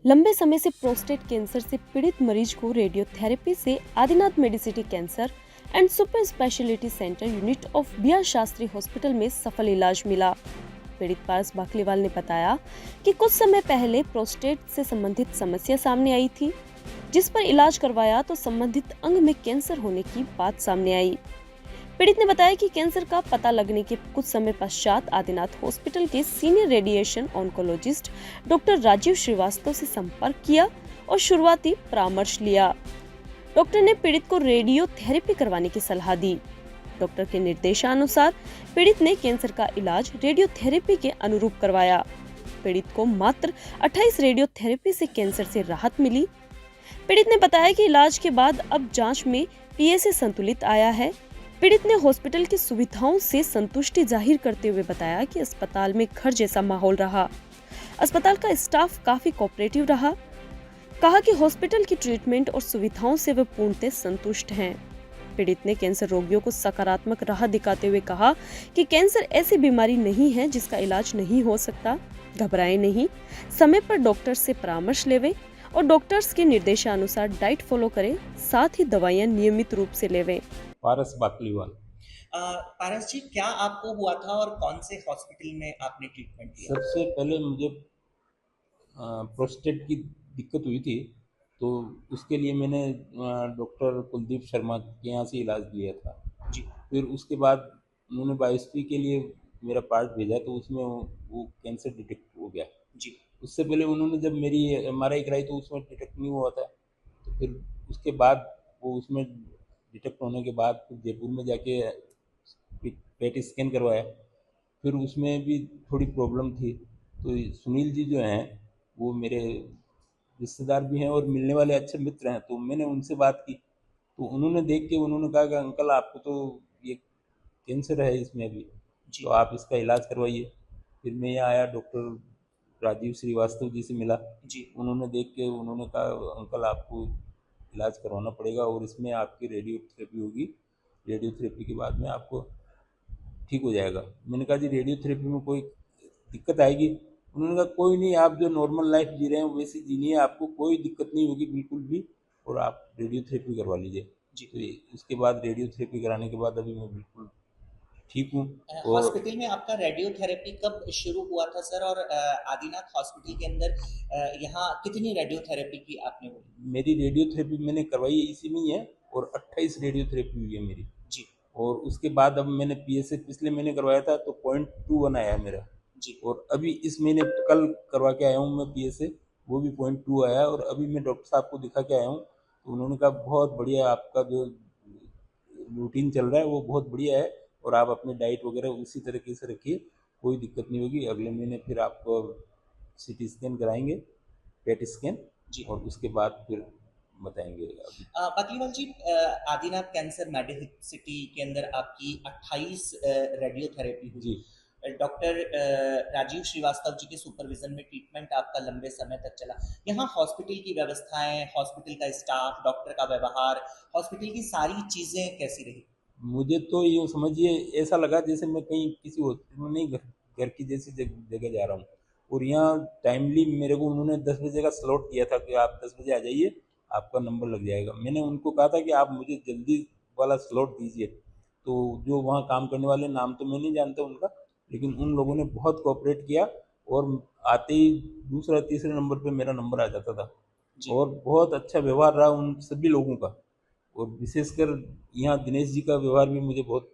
लंबे समय से प्रोस्टेट कैंसर से पीड़ित मरीज को रेडियोथेरेपी से Adinath medicity cancer and super speciality centre unit of B R Shastri hospital में सफल इलाज मिला। पीड़ित पारस बाकलीवाल ने बताया कि कुछ समय पहले प्रोस्टेट से संबंधित समस्या सामने आई थी, जिस पर इलाज करवाया तो संबंधित अंग में कैंसर होने की बात सामने आई। पीड़ित ने बताया कि कैंसर का पता लगने के कुछ समय पश्चात आदिनाथ हॉस्पिटल के senior radiation oncologist doctor Rajeev Srivastava से संपर्क किया और शुरुआती परामर्श लिया। डॉक्टर ने पीड़ित को रेडियोथेरेपी करवाने की सलाह दी। डॉक्टर के निर्देशानुसार पीड़ित ने कैंसर का इलाज रेडियोथेरेपी के अनुरूप करवाया। पीड़ित को मात्र 28 रेडियोथेरेपी से कैंसर से राहत मिली। पीड़ित ने बताया कि इलाज के बाद अब जांच में पीएसए संतुलित आया है। पीड़ित ने हॉस्पिटल की सुविधाओं से संतुष्टि जाहिर करते हुए बताया कि अस्पताल में घर जैसा माहौल रहा। अस्पताल का स्टाफ काफी कोऑपरेटिव रहा। कहा कि हॉस्पिटल की ट्रीटमेंट और सुविधाओं से वे पूर्णतः संतुष्ट हैं। पीड़ित ने कैंसर रोगियों को सकारात्मक राह दिखाते हुए कहा कि कैंसर ऐसी बीमारी नहीं है जिसका इलाज नहीं हो सकता। घबराएं नहीं, समय पर डॉक्टर से परामर्श लेवें और डॉक्टर्स के निर्देशानुसार डाइट फॉलो करें, साथ ही दवाइयां नियमित रूप से लेवें। पारस बाकलीवाल। पारस जी, क्या आपको हुआ था और कौन से हॉस्पिटल में आपने ट्रीटमेंट लिया? सबसे पहले मुझे प्रोस्टेट की दिक्कत हुई थी, तो उसके लिए मैंने डॉक्टर कुलदीप शर्मा के यहाँ से इलाज लिया था। जी। फिर उसके बाद उन्होंने बायोप्सी के लिए मेरा पार्ट भेजा, तो उसमें वो कैंसर डिटेक्ट हो गया। जी। उससे पहले उन्होंने जब मेरी एमआरआई कराई तो उसमें डिटेक्ट नहीं हुआ था। तो फिर उसके बाद वो उसमें डिटेक्ट होने के बाद फिर जयपुर में जाके पेट स्कैन करवाया। फिर उसमें भी थोड़ी प्रॉब्लम थी। तो सुनील जी जो हैं वो मेरे रिश्तेदार भी हैं और मिलने वाले अच्छे मित्र हैं, तो मैंने उनसे बात की। तो उन्होंने देख के उन्होंने कहा कि अंकल आपको तो ये कैंसर है इसमें भी, जी। तो आप इसका इलाज करवाइए। फिर मैं यहाँ आया, डॉक्टर राजीव श्रीवास्तव जी से मिला। जी। उन्होंने देख के उन्होंने कहा अंकल आपको इलाज करवाना पड़ेगा और इसमें आपकी रेडियोथेरेपी होगी। रेडियोथेरेपी के बाद में आपको ठीक हो जाएगा। मैंने कहा जी रेडियोथेरेपी में कोई दिक्कत आएगी? उन्होंने कहा कोई नहीं, आप जो नॉर्मल लाइफ जी रहे हैं वैसी जीनी है, आपको कोई दिक्कत नहीं होगी बिल्कुल भी, और आप रेडियोथेरेपी करवा लीजिए। जी। तो उसके बाद रेडियोथेरेपी कराने के बाद अभी मैं बिल्कुल ठीक हूँ। और हॉस्पिटल में आपका रेडियोथेरेपी कब शुरू हुआ था सर? और आदिनाथ हॉस्पिटल के अंदर यहाँ कितनी रेडियोथेरेपी की आपने हुई? मेरी रेडियोथेरेपी मैंने करवाई है इसी में ही है, और 28 रेडियोथेरेपी हुई है मेरी। जी। और उसके बाद अब मैंने पीएसए पिछले महीने करवाया था तो 0.21 आया है मेरा। जी। और अभी इस महीने कल करवा के आया हूँ मैं पीएसए, वो भी 0.2 आया है। और अभी मैं डॉक्टर साहब को दिखा के आया हूँ, तो उन्होंने कहा बहुत बढ़िया, आपका जो रूटीन चल रहा है वो बहुत बढ़िया है, और आप अपनी डाइट वगैरह उसी तरीके से रखिए, कोई दिक्कत नहीं होगी। अगले महीने फिर आपको सीटी स्कैन कराएंगे, पेट स्कैन, जी। और उसके बाद फिर बताएंगे। अभी बाकलीवाल जी, आदिनाथ कैंसर मेडिसिटी के अंदर आपकी 28 रेडियोथेरेपी हुई। जी डॉक्टर राजीव श्रीवास्तव जी के सुपरविजन में ट्रीटमेंट आपका लंबे समय तक चला। यहाँ हॉस्पिटल की व्यवस्थाएं, हॉस्पिटल का स्टाफ, डॉक्टर का व्यवहार, हॉस्पिटल की सारी चीजें कैसी रही? मुझे तो यूँ समझिए ऐसा लगा जैसे मैं कहीं किसी हॉस्पिटल में नहीं, घर की जैसी जगह जा रहा हूँ। और यहाँ टाइमली मेरे को उन्होंने 10 बजे का स्लॉट दिया था कि आप 10 बजे आ जाइए, आपका नंबर लग जाएगा। मैंने उनको कहा था कि आप मुझे जल्दी वाला स्लॉट दीजिए। तो जो वहाँ काम करने वाले, नाम तो मैं नहीं जानता उनका, लेकिन उन लोगों ने बहुत कोऑपरेट किया, और आते ही दूसरा तीसरे नंबर पे मेरा नंबर आ जाता था। जी। और बहुत अच्छा व्यवहार रहा उन सभी लोगों का। और विशेषकर यहाँ दिनेश जी का व्यवहार भी मुझे बहुत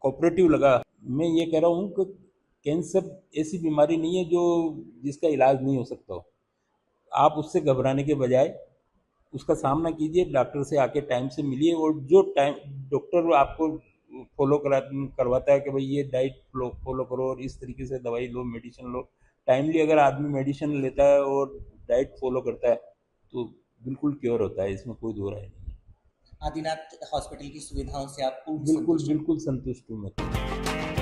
कोऑपरेटिव लगा। मैं ये कह रहा हूँ कि कैंसर ऐसी बीमारी नहीं है जो जिसका इलाज नहीं हो सकता हो। आप उससे घबराने के बजाय उसका सामना कीजिए, डॉक्टर से आके टाइम से मिलिए, और जो टाइम डॉक्टर आपको फॉलो करवाता है कि भाई ये डाइट फॉलो करो और इस तरीके से दवाई लो, मेडिसिन लो, टाइमली अगर आदमी मेडिसिन लेता है और डाइट फॉलो करता है तो बिल्कुल क्योर होता है, इसमें कोई दो राय नहीं है। आदिनाथ हॉस्पिटल की सुविधाओं से आप पूर्ण बिल्कुल संतुष्ट हैं? बिल्कुल संतुष्ट हूँ मैं।